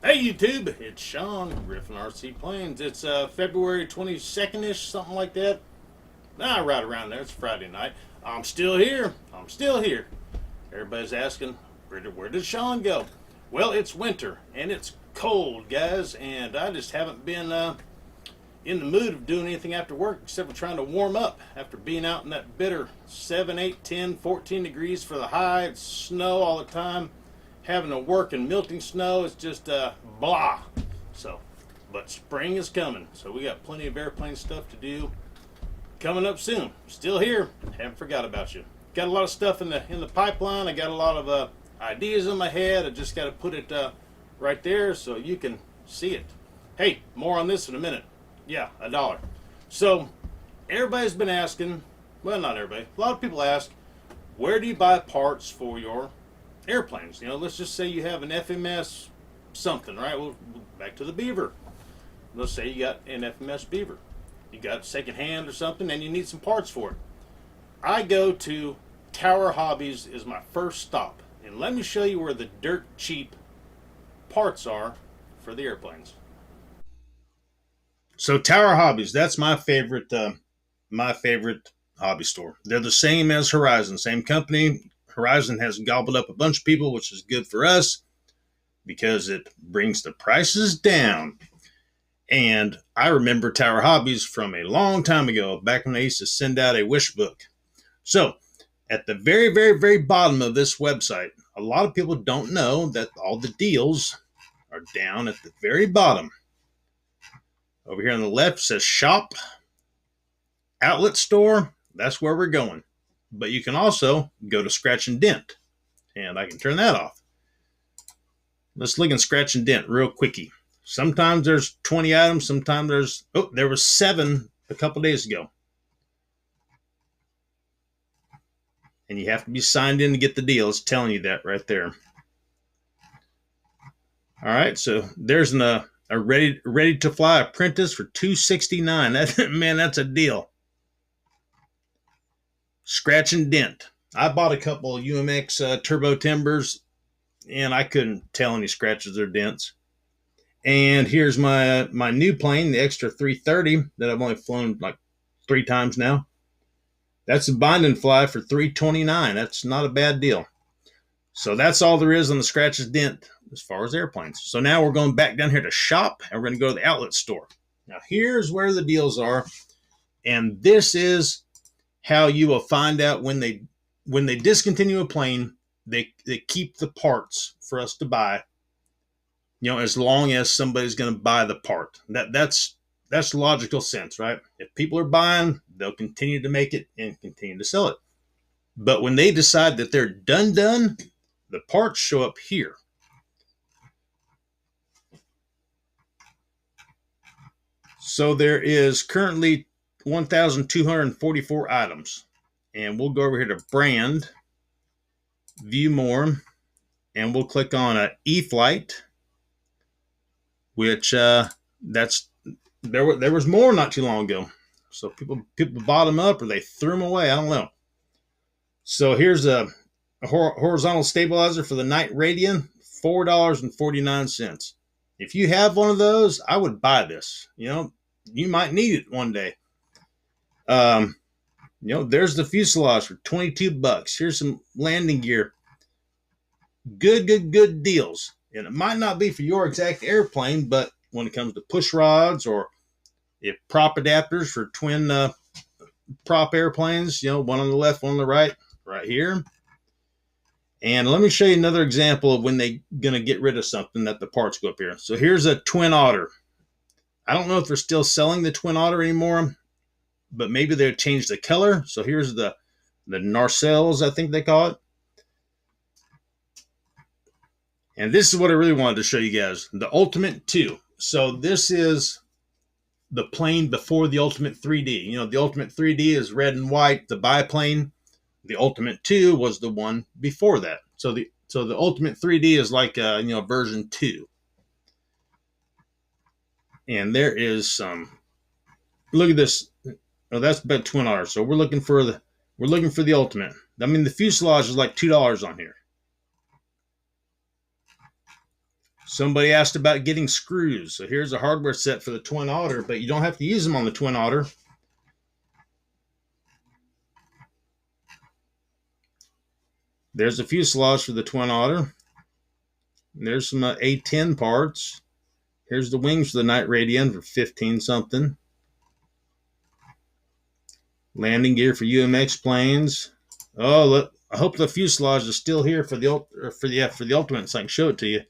Hey YouTube, it's Sean, Griffin RC Planes. It's February 22nd-ish, something like that. Right around there. It's Friday night. I'm still here. I'm still here. Everybody's asking, where did Sean go? Well, it's winter and it's cold, guys, and I just haven't been in the mood of doing anything after work except for trying to warm up after being out in that bitter 7, 8, 10, 14 degrees for the high. It's snow all the time. Having to work in melting snow is just blah. So, but spring is coming, so we got plenty of airplane stuff to do coming up soon. Still here, haven't forgot about you. Got a lot of stuff in the pipeline. I got a lot of ideas in my head. I just got to put it right there so you can see it. Hey, more on this in a minute. Yeah, $1. So everybody's been asking. Well, not everybody. A lot of people ask, where do you buy parts for your airplanes? Let's just say you have an FMS something, right? Well, back to the Beaver. Let's say you got an FMS Beaver. You got secondhand or something and you need some parts for it. I go to Tower Hobbies is my first stop. And let me show you where the dirt cheap parts are for the airplanes. So Tower Hobbies, that's my favorite hobby store. They're the same as Horizon, same company. Horizon has gobbled up a bunch of people, which is good for us because it brings the prices down. And I remember Tower Hobbies from a long time ago, back when they used to send out a wish book. So at the very, very, very bottom of this website, a lot of people don't know that all the deals are down at the very bottom. Over here on the left says shop, outlet store. That's where we're going. But you can also go to scratch and dent. And I can turn that off. Let's look in scratch and dent real quickie. Sometimes there's 20 items. Sometimes there was 7 a couple days ago. And you have to be signed in to get the deal. It's telling you that right there. All right, so there's a ready to fly apprentice for $269. Man, that's a deal. Scratch and dent. I bought a couple of UMX turbo timbers, and I couldn't tell any scratches or dents. And here's my new plane, the Extra 330 that I've only flown like 3 times now. That's a bind and fly for $329. That's not a bad deal. So that's all there is on the scratches dent as far as airplanes. So now we're going back down here to shop, and we're going to go to the outlet store. Now here's where the deals are, and this is how you will find out when they discontinue a plane. They keep the parts for us to buy. As long as somebody's going to buy the part. That's logical sense, right? If people are buying, they'll continue to make it and continue to sell it. But when they decide that they're done, the parts show up here. So there is currently 1,244 items. And we'll go over here to brand, view more, and we'll click on E-Flight, which there was more not too long ago. So people bought them up or they threw them away. I don't know. So here's a horizontal stabilizer for the Night Radian, $4.49. If you have one of those, I would buy this. You might need it one day. There's the fuselage for $22. Here's some landing gear. Good deals. And it might not be for your exact airplane, but when it comes to push rods or if prop adapters for twin prop airplanes, one on the left, one on the right here. And let me show you another example of when they're going to get rid of something that the parts go up here. So here's a Twin Otter. I don't know if they're still selling the Twin Otter anymore, but maybe they've changed the color. So here's the Narcelles, I think they call it. And this is what I really wanted to show you guys, the Ultimate 2. So this is the plane before the Ultimate 3D. The Ultimate 3D is red and white, the biplane. The Ultimate 2 was the one before that. So the Ultimate 3D is like version 2. And there is some. Look at this. Oh, that's about Twin Otter. So we're looking for the Ultimate. I mean, the fuselage is like $2 on here. Somebody asked about getting screws. So here's a hardware set for the Twin Otter, but you don't have to use them on the Twin Otter. There's a fuselage for the Twin Otter. There's some A10 parts. Here's the wings for the Night Radiant for 15 something. Landing gear for UMX planes. Oh, look! I hope the fuselage is still here for the Ultimate, so I can show it to you.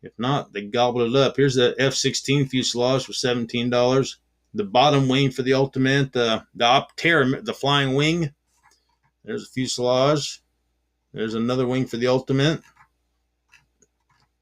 If not, they gobbled it up. Here's the F-16 fuselage for $17. The bottom wing for the Ultimate, the Optera, the flying wing. There's a fuselage. There's another wing for the Ultimate.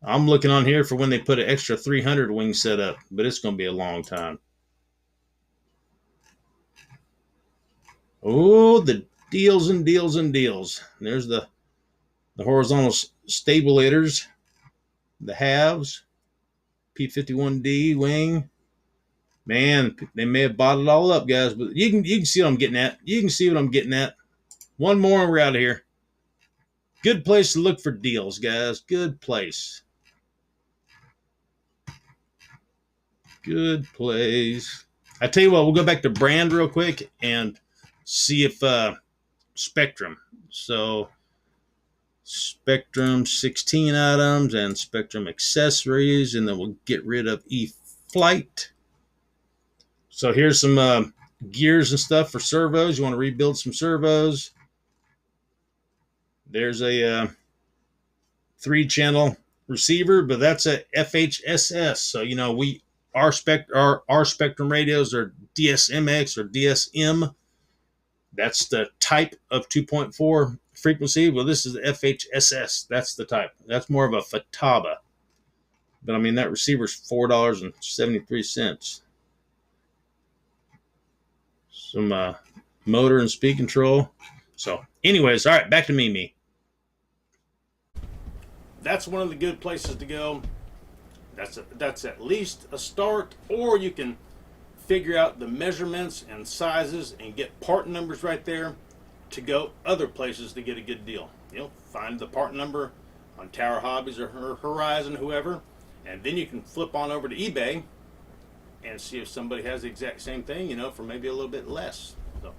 I'm looking on here for when they put an extra 300 wing set up, but it's going to be a long time. Oh, the deals and deals and deals. There's the horizontal stabilators, the halves, P-51D wing. Man, they may have bought it all up, guys, but you can see what I'm getting at. You can see what I'm getting at. One more and we're out of here. Good place to look for deals, guys. Good place. Good place. I tell you what, we'll go back to brand real quick and see if Spektrum. So Spektrum 16 items and Spektrum accessories, and then we'll get rid of E-Flight. So here's some gears and stuff for servos. You want to rebuild some servos. There's a 3-channel receiver, but that's a FHSS. So our Spektrum radios are DSMX or DSM. That's the type of 2.4 frequency. Well, this is the FHSS. That's the type. That's more of a Fataba. But I mean, that receiver's $4.73. Some motor and speed control. So, anyways, all right, back to Mimi. That's one of the good places to go. That's at least a start, or you can figure out the measurements and sizes and get part numbers right there to go other places to get a good deal. Find the part number on Tower Hobbies or Horizon, whoever, and then you can flip on over to eBay and see if somebody has the exact same thing, for maybe a little bit less. So,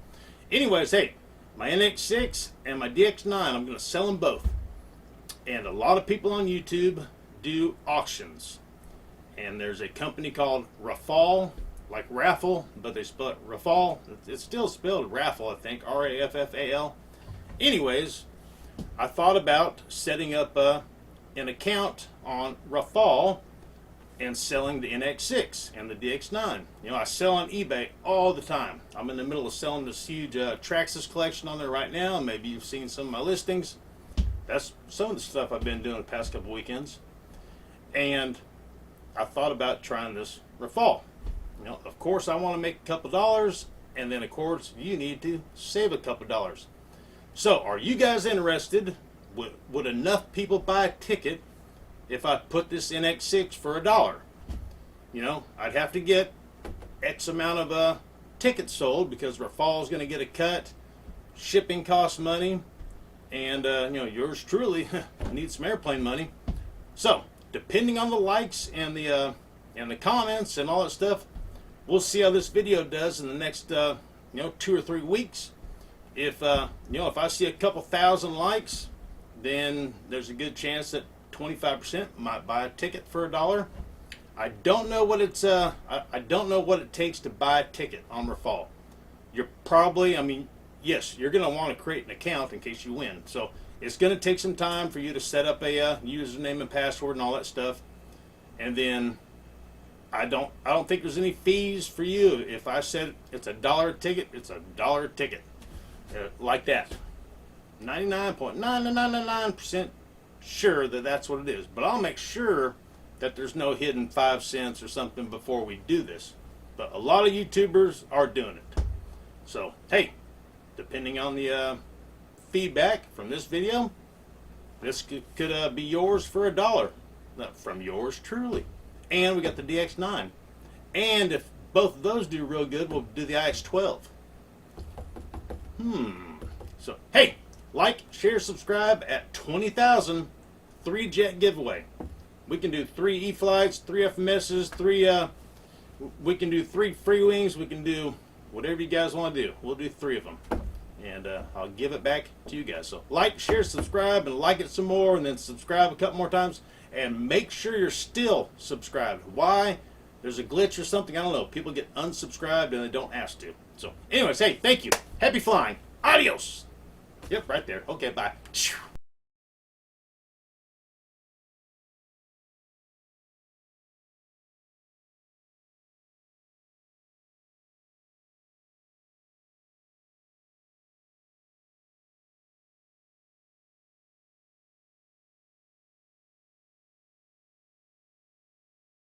anyways, hey, my NX6 and my DX9, I'm going to sell them both. And a lot of people on YouTube do auctions. And there's a company called Rafal, like raffle, but they spell it Rafal. It's still spelled raffle, I think, Raffal. Anyways, I thought about setting up an account on Rafal and selling the NX6 and the DX9. I sell on eBay all the time. I'm in the middle of selling this huge Traxxas collection on there right now. Maybe you've seen some of my listings. That's some of the stuff I've been doing the past couple weekends. And I thought about trying this Rafal. Of course, I want to make a couple dollars, and then, of course, you need to save a couple dollars. So, are you guys interested? Would enough people buy a ticket if I put this NX6 for $1? I'd have to get X amount of tickets sold because Rafal is going to get a cut. Shipping costs money, and yours truly needs some airplane money. So, depending on the likes and the comments and all that stuff, we'll see how this video does in the next 2 or 3 weeks. If if I see a couple thousand likes, then there's a good chance that 25% might buy a ticket for $1. I don't know what it's I don't know what it takes to buy a ticket on Rafal. You're probably, yes, you're going to want to create an account in case you win. So it's going to take some time for you to set up a username and password and all that stuff. And then I don't think there's any fees for you. If I said it's $1 ticket, it's $1 ticket. Like that. 99.9999% sure that that's what it is. But I'll make sure that there's no hidden 5 cents or something before we do this. But a lot of YouTubers are doing it. So, hey, depending on the feedback from this video, this could be yours for $1. From yours truly. And we got the DX9. And if both of those do real good, we'll do the IX12. So, hey, like, share, subscribe at 20,000, 3-jet giveaway. We can do 3 E-flights, 3 FMSs, 3. We can do 3 free wings. We can do whatever you guys want to do. We'll do 3 of them, and I'll give it back to you guys. So like, share, subscribe, and like it some more, and then subscribe a couple more times, and make sure you're still subscribed. Why? There's a glitch or something. I don't know. People get unsubscribed and they don't ask to. So anyways, hey, thank you. Happy flying. Adios. Yep, right there. Okay, bye.